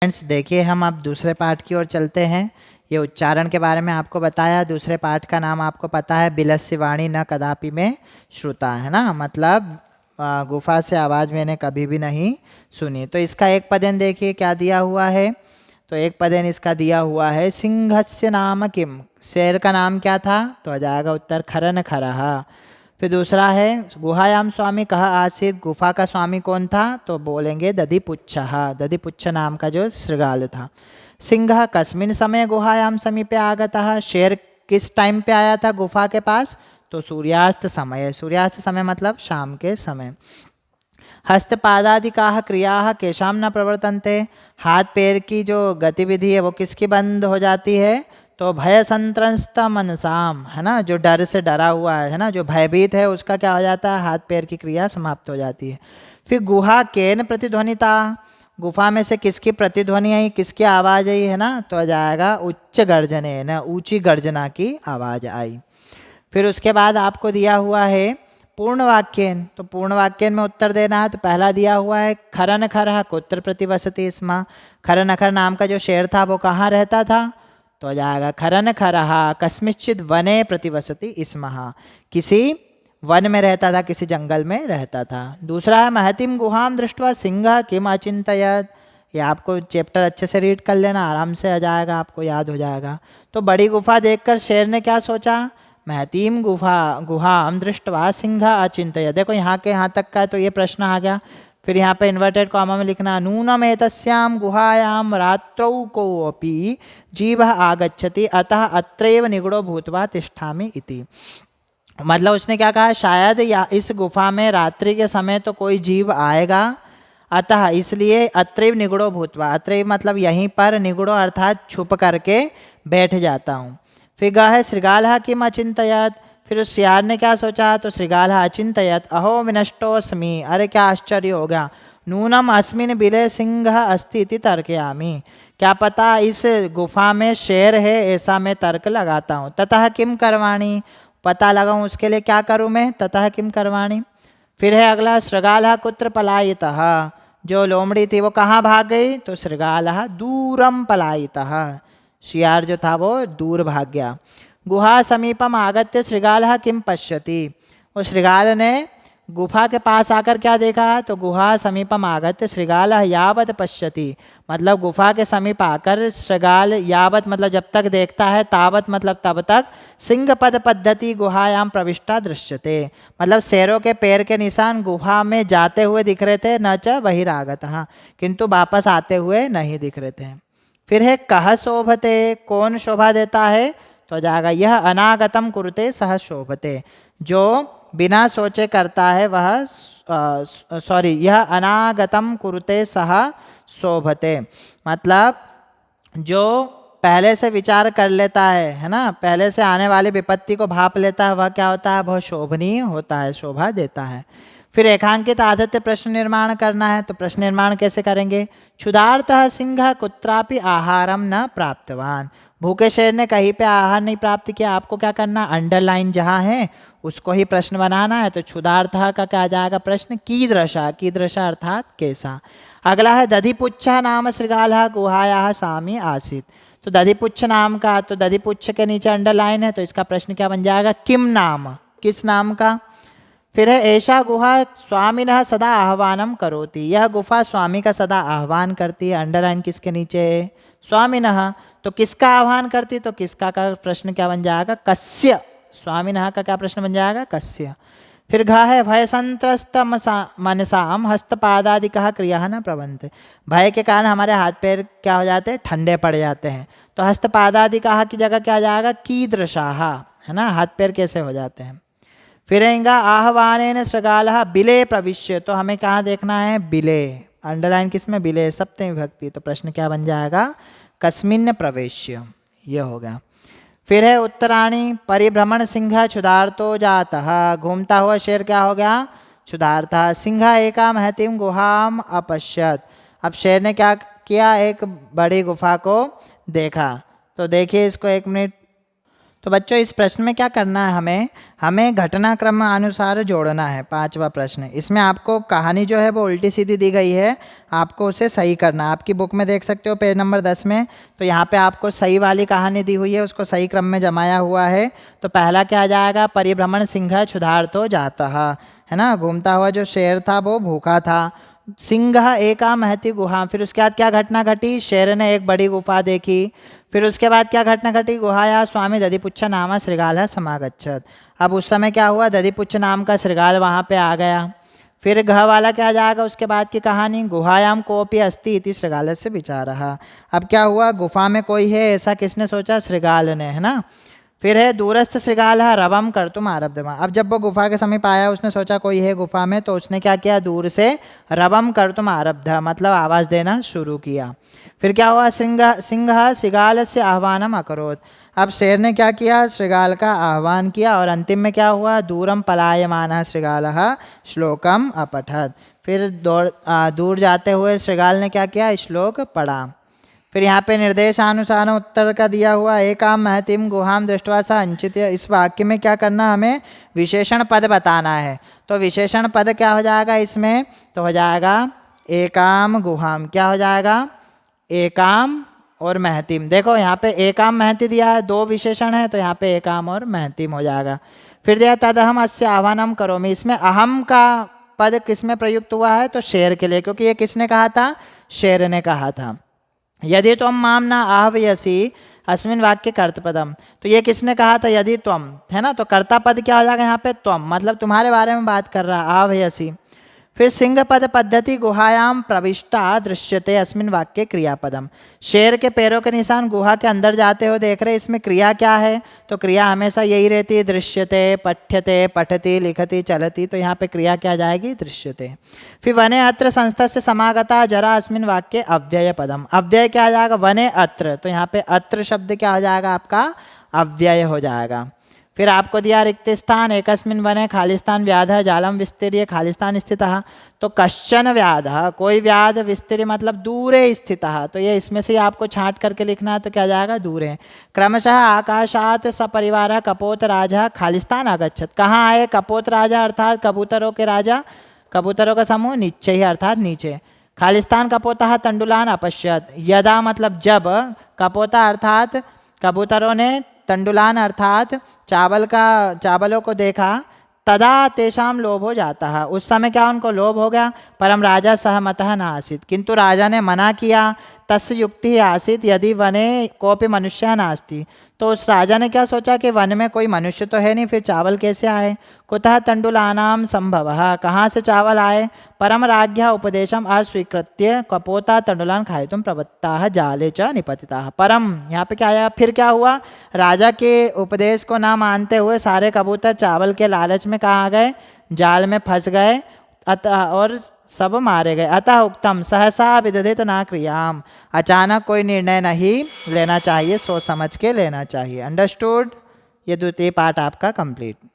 Friends देखिए, हम अब दूसरे पाठ की ओर चलते हैं। ये उच्चारण के बारे में आपको बताया। दूसरे पाठ का नाम आपको पता है, बिलस्य वाणी न कदापि में श्रुता, है ना। मतलब गुफा से आवाज़ मैंने कभी भी नहीं सुनी। तो इसका एक पदन देखिए क्या दिया हुआ है। तो एक पदन इसका दिया हुआ है, सिंहस्य नाम किम। शेर का नाम क्या था? तो आ जाएगा उत्तर खरन खरह। फिर दूसरा है, गुहायाम स्वामी कहा आसित। गुफा का स्वामी कौन था? तो बोलेंगे दधिपुच्छः। दधिपुच्छ नाम का जो श्रृगाल था। सिंह कस्मिन समय गुहायाम समीपे आगतः। शेर किस टाइम पे आया था गुफा के पास? तो सूर्यास्त समय। सूर्यास्त समय मतलब शाम के समय। हस्तपादादिकाः क्रियाः केशाम न प्रवर्तन्ते। हाथ पैर की जो गतिविधि है वो किसकी बंद हो जाती है? तो भय संत्रस्त मनसाम, है ना, जो डर से डरा हुआ है ना, जो भयभीत है, उसका क्या हो जाता है? हाथ पैर की क्रिया समाप्त हो जाती है। फिर गुहा केन प्रतिध्वनिता। गुफा में से किसकी प्रतिध्वनि आई, किसकी आवाज़ आई, है ना? तो आ जाएगा उच्च गर्जने, ना, ऊंची गर्जना की आवाज़ आई। फिर उसके बाद आपको दिया हुआ है पूर्ण वाक्यन। तो पूर्ण वाक्यन में उत्तर देना है। तो पहला दिया हुआ है, खरन खरह कुत्र प्रतिवसति स्म। खरन खर नाम का जो शेर था वो कहाँ रहता था? तो आ जाएगा खरन खरह कस्मिश्चित वने प्रतिवसति स्म। किसी वन में रहता था, किसी जंगल में रहता था। दूसरा है, महतिम गुहाम दृष्टवा सिंह किम अचिंतयत। ये आपको चैप्टर अच्छे से रीड कर लेना, आराम से आ जाएगा, आपको याद हो जाएगा। तो बड़ी गुफा देखकर शेर ने क्या सोचा? महतीम गुहाम दृष्टवा सिंह अचिंतय। देखो यहाँ के यहाँ तक का तो ये प्रश्न आ गया। फिर यहाँ पे इन्वर्टेड कॉमा में लिखना, नूनम एतस्याम गुहायाम रात्रौ कोऽपि जीवः आगच्छति अतः अत्रैव निगूढ़ो भूत्वा तिष्ठामि इति। मतलब उसने क्या कहा, शायद या इस गुफा में रात्रि के समय तो कोई जीव आएगा, अतः इसलिए अत्रैव निगूढ़ो भूत्वा। अत्रैव मतलब यहीं पर, निगूढ़ो अर्थात छुप करके बैठ जाता हूँ। फिर गा है श्रृगालः किम अचिंतयत। फिर उस सियार ने क्या सोचा? तो श्रृगालः अचिंतयत अहो विनष्टोऽस्मि। अरे क्या आश्चर्य हो गया। नूनम अस्मिन् बिले सिंह अस्ति इति तर्कयामि। क्या पता इस गुफा में शेर है, ऐसा मैं तर्क लगाता हूँ। ततः किम करवाणी। पता लगाऊं उसके लिए क्या करूं मैं? ततः किम करवाणी। फिर है अगला, श्रृगालः कुत्र पलायितः। जो लोमड़ी थी वो कहाँ भाग गई? तो श्रृगालः दूरम पलायितः। शियार जो था वो दूर भाग गया। गुहा समीपम आगत्य श्रृगालः किम पश्यति। वो श्रृगाल ने गुफा के पास आकर क्या देखा? तो गुहा समीपम आगत्य श्रृगालः यावत पश्यति। मतलब गुफा के समीप आकर श्रृगाल यावत मतलब जब तक देखता है, तावत मतलब तब तक, सिंह पद पद्धति गुहायाम प्रविष्टा दृश्यते। मतलब शेरों के पैर के निशान गुफा में जाते हुए दिख रहे थे, न च बहिरागतः, किंतु वापस आते हुए नहीं दिख रहे थे। फिर है कह शोभते। कौन शोभा देता है? तो जाएगा यह अनागतम कुरुते सह शोभते। जो बिना सोचे करता है वह, सॉरी, यह अनागतम कुरुते सह शोभते। मतलब जो पहले से विचार कर लेता है ना, पहले से आने वाली विपत्ति को भाप लेता है, वह क्या होता है? बहुत शोभनीय होता है, शोभा देता है। फिर रेखांकित आदित्य प्रश्न निर्माण करना है। तो प्रश्न निर्माण कैसे करेंगे? क्षुधार्तः सिंह कुत्रापि आहारम न प्राप्तवान। भूखे शेर ने कहीं पे आहार नहीं प्राप्त किया। आपको क्या करना? अंडरलाइन जहाँ है उसको ही प्रश्न बनाना है। तो क्षुधार्तः का क्या आ जाएगा प्रश्न? कीदृशा। कीदृशा अर्थात कैसा। अगला है दधिपुच्छ नाम श्रृगालः गुहायाः सामी आसीत्। तो दधिपुच्छ नाम का, तो दधिपुच्छ के नीचे अंडरलाइन है, तो इसका प्रश्न क्या बन जाएगा? किम नाम, किस नाम का। फिर है ऐसा गुहा स्वामिनः सदा आह्वानम करोति। यह गुफा स्वामी का सदा आह्वान करती है। अंडरलाइन किसके नीचे है? स्वामिनः। तो किसका आह्वान करती? तो किसका का प्रश्न क्या बन जाएगा? कस्य। स्वामिनः का क्या प्रश्न बन जाएगा? कस्य। फिर घा है भय संत्रस्त मनसाम हस्तपादादिकः क्रिया न प्रबंध। भय के कारण हमारे हाथ पैर क्या हो जाते हैं? ठंडे पड़ जाते हैं। तो हस्तपादादिकः की जगह क्या जाएगा? कीदृशाः, है ना, हाथ पैर कैसे हो जाते हैं। फिर आएगा आह्वानेन श्रृगालः बिले प्रविश्य। तो हमें कहाँ देखना है? बिले। अंडरलाइन किसमें? बिले, सप्तमी विभक्ति। तो प्रश्न क्या बन जाएगा? कस्मिन् प्रवेश्य। ये हो गया। फिर है उत्तराणी परिभ्रमण सिंह क्षुधार्तो जातः। घूमता हुआ शेर क्या हो गया? क्षुधार्ता। सिंह एका महतीम गुहाम अपश्यत। अब शेर ने क्या किया? एक बड़ी गुफा को देखा। तो देखिए इसको एक मिनट। तो बच्चों इस प्रश्न में क्या करना है, हमें घटनाक्रम अनुसार जोड़ना है। 5वां प्रश्न, इसमें आपको कहानी जो है वो उल्टी सीधी दी गई है, आपको उसे सही करना है। आपकी बुक में देख सकते हो पेज नंबर 10 में, तो यहाँ पे आपको सही वाली कहानी दी हुई है, उसको सही क्रम में जमाया हुआ है। तो पहला क्या आ जाएगा, परिभ्रमण सिंह क्षुधार्तो जातः, है ना, घूमता हुआ जो शेर था वो भूखा था। सिंह एका महती गुहा, फिर उसके बाद क्या घटना घटी, शेर ने एक बड़ी गुफा देखी। फिर उसके बाद क्या घटना घटी, गुहाया स्वामी दधिपुच्छ नामा श्रृगाल समागच्छत। अब उस समय क्या हुआ, दधिपुच्छ नाम का श्रृगाल वहाँ पे आ गया। फिर घ वाला क्या जाएगा, उसके बाद की कहानी, गुहायाम कोपी अस्ति इति श्रृगाल से विचारः। अब क्या हुआ, गुफा में कोई है ऐसा किसने सोचा, श्रृगाल ने, है ना। फिर है दूरस्थ श्रृगाल रवम कर्तुम आरब्धवान। अब जब वो गुफा के समीप आया, उसने सोचा कोई है गुफा में, तो उसने क्या किया, दूर से रवम कर्तुम आरब्ध, मतलब आवाज़ देना शुरू किया। फिर क्या हुआ, सिंह श्रृगाल से आह्वानम अकरोत्। अब शेर ने क्या किया, श्रृगाल का आह्वान किया। और अंतिम में क्या हुआ, दूरम पलायमानः श्रृगालः श्लोकम अपठत्। फिर दूर जाते हुए श्रृगाल ने क्या किया, श्लोक पढ़ा। फिर यहाँ पे निर्देशानुसार उत्तर का दिया हुआ, एकाम महतिम गुहाम दृष्टवा सा अंचित। इस वाक्य में क्या करना, हमें विशेषण पद बताना है। तो विशेषण पद क्या हो जाएगा इसमें, तो हो जाएगा एकाम गुहाम, क्या हो जाएगा, एकाम और महतिम। देखो यहाँ पे एकाम महति दिया है, दो विशेषण है, तो यहाँ पे एकाम और महतिम हो जाएगा। फिर दिया तदहम अस्य आह्वानम करोमि, इसमें अहम का पद किसमें प्रयुक्त हुआ है, तो शेर के लिए, क्योंकि ये किसने कहा था, शेर ने कहा था। यदि त्वं मां न आह्वयसि अस्मिन वाक्य कर्तपदम, तो ये किसने कहा था, यदि त्वं, है ना। तो कर्ता पद क्या हो जाएगा यहाँ पे, त्वं, मतलब तुम्हारे बारे में बात कर रहा, आह्वयसि। फिर सिंह पद पद्धति गुहायाम प्रविष्टा दृश्यते अस्मिन वाक्य क्रियापदम, शेर के पैरों के निशान गुहा के अंदर जाते हो देख रहे, इसमें क्रिया क्या है, तो क्रिया हमेशा यही रहती है, दृश्यते, पठ्यते, पठति, लिखति, चलति। तो यहाँ पे क्रिया क्या जाएगी, दृश्यते। फिर वने अत्र संस्था से समागता जरा अस्मिन वाक्य अव्यय पदम, अव्यय क्या आ जाएगा, वने अत्र, तो यहाँ पे अत्र शब्द क्या हो जाएगा, आपका अव्यय हो जाएगा। फिर आपको दिया रिक्त स्थान, एकस्मिन् वने खाली स्थान व्याध जालम विस्तीर्य खाली स्थान स्थितः। तो कश्चन व्याध, कोई व्याध, विस्तीर्य मतलब दूरे स्थितः, तो ये इसमें से आपको छांट करके लिखना है, तो क्या जाएगा, दूरे। क्रमशः आकाशात सपरिवार कपोत राजा खाली स्थान आगच्छत, कहाँ आए, कपोत राजा अर्थात कबूतरों के राजा, कबूतरों का समूह, नीचे ही अर्थात नीचे। खालिस्तान कपोतः तंडुलान अपश्यत, यदा मतलब जब, कपोता अर्थात कबूतरों ने, तंडुलान अर्थात चावलों को देखा, तदा तेषाम लोभ हो जाता है, उस समय क्या उनको लोभ हो गया। परम राजा सहमतः न आसीत्, किंतु राजा ने मना किया। तस्य युक्ति आसीत् यदि वने कोपि मनुष्य नास्ति, तो उस राजा ने क्या सोचा कि वन में कोई मनुष्य तो है नहीं, फिर चावल कैसे आए। कुतः तंडुलानाम संभवः, कहाँ से चावल आए। परम राज्ञा उपदेशम अस्वीकृत्य कपोता तंडुलान खायितुम प्रवृत्ताः जाले च निपतिताः। परम यहाँ पे क्या आया, फिर क्या हुआ, राजा के उपदेश को ना मानते हुए सारे कबूतर चावल के लालच में कहाँ आ गए, जाल में फंस गए, अतः और सब मारे गए। अतः उक्तम सहसा विदधित ना क्रियाम, अचानक कोई निर्णय नहीं लेना चाहिए, सोच समझ के लेना चाहिए। अंडरस्टूड। ये द्वितीय पार्ट आपका कंप्लीट।